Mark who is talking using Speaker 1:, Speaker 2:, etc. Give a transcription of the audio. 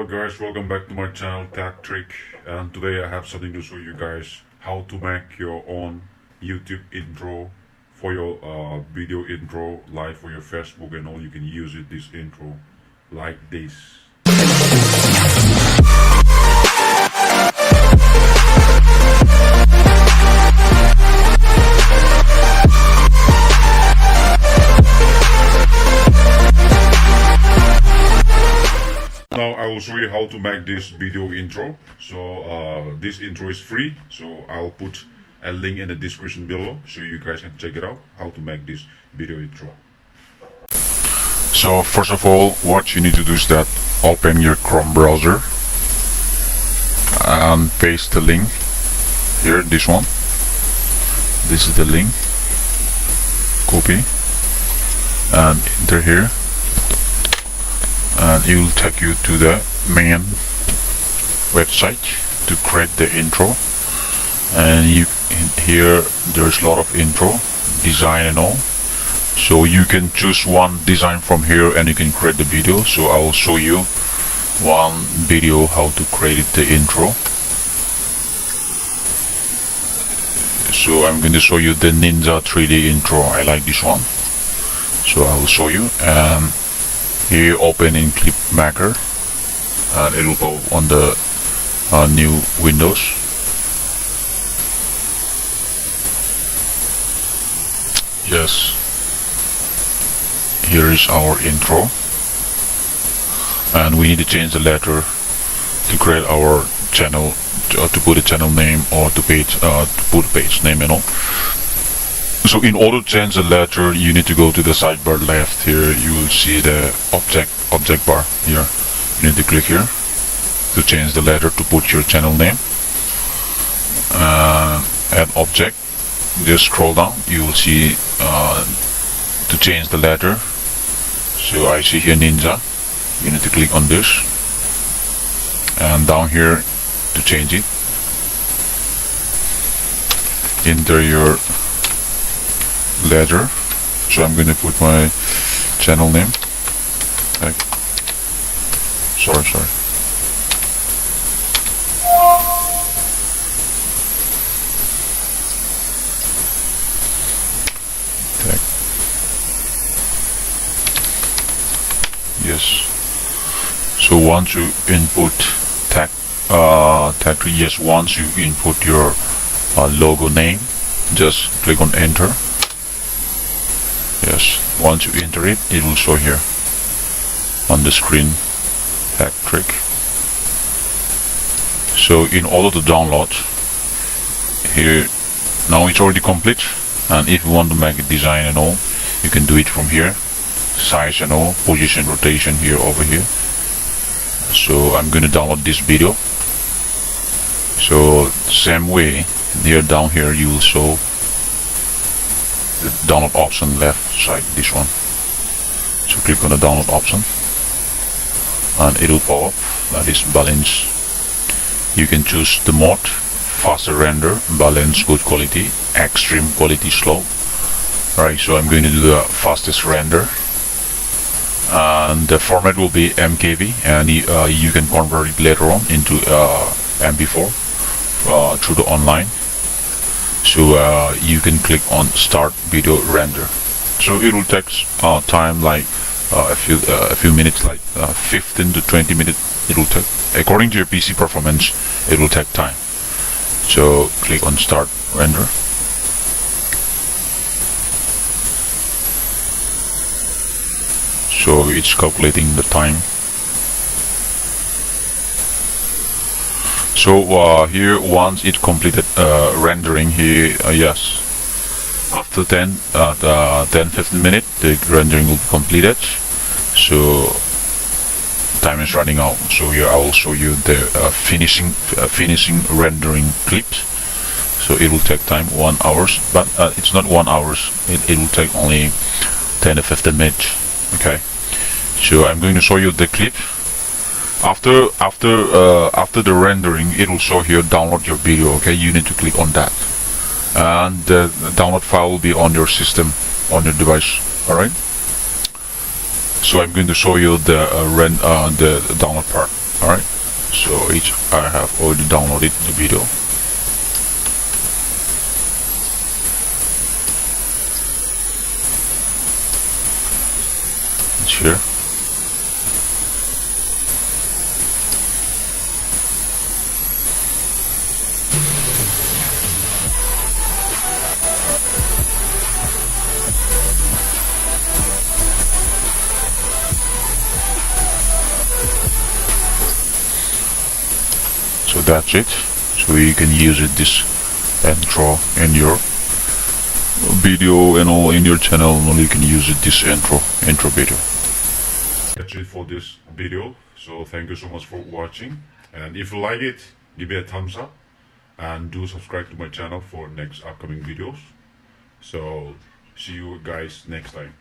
Speaker 1: Hello guys, welcome back to my channel techtrick, and today I have something to show you guys how to make your own YouTube intro for your video intro, like for your Facebook and all. You can use it, this intro like this. Now I will show you how to make this video intro. So this intro is free, so I'll put a link in the description below so you guys can check it out how to make this video intro. So first of all, what you need to do is that open your Chrome browser and paste the link here, this one. This is the link. Copy and enter here, and it will take you to the main website to create the intro. And here there's a lot of intro design and all, so you can choose one design from here and you can create the video. So I will show you one video how to create the intro. So I'm going to show you the Ninja 3D intro. I like this one, so I will show you. And here open in Clip Maker and it will go on the new Windows. Yes, here is our intro, and we need to change the letter to create our channel, to put a channel name or to put page name and all. So in order to change the letter, you need to go to the sidebar left. Here you will see the object bar here. You need to click here to change the letter to put your channel name. Add object, just scroll down, you will see to change the letter. So I see here Ninja, you need to click on this, and down here to change it, enter your letter. So I'm going to put my channel name. Sorry. Tag. Yes. So once you input tag tree, yes, once you input your logo name, just click on enter. Yes, once you enter it, it will show here on the screen, techtrick. So in order to download, here, now it's already complete, and if you want to make a design and all, you can do it from here, size and all, position, rotation here, over here. So I'm going to download this video. So same way, here down here you will show the download option left side, this one. So click on the download option and it will pop up like this, balance. You can choose the mode: faster render, balance, good quality, extreme quality, slow. Right, so I'm going to do the fastest render, and the format will be MKV, and you can convert it later on into MP4 through the online. So you can click on start video render. So it will take time like a few minutes, like 15 to 20 minutes it will take. According to your PC performance, it will take time. So click on start render. So it's calculating the time. So here, once it completed rendering here, yes, after 10-15 minutes the rendering will be completed. So time is running out. So here I will show you the finishing rendering clips. So it will take time 1 hour, but it's not 1 hour, it will take only 10 to 15 minutes. Okay, so I'm going to show you the clip. After the rendering, it will show here download your video. Okay, you need to click on that, and the download file will be on your system, on your device. All right. So I'm going to show you the download part. Alright, so I have already downloaded the video. It's here. So that's it. So you can use this intro in your video and all in your channel. You can use this intro video. That's it for this video. So thank you so much for watching. And if you like it, give it a thumbs up and do subscribe to my channel for next upcoming videos. So see you guys next time.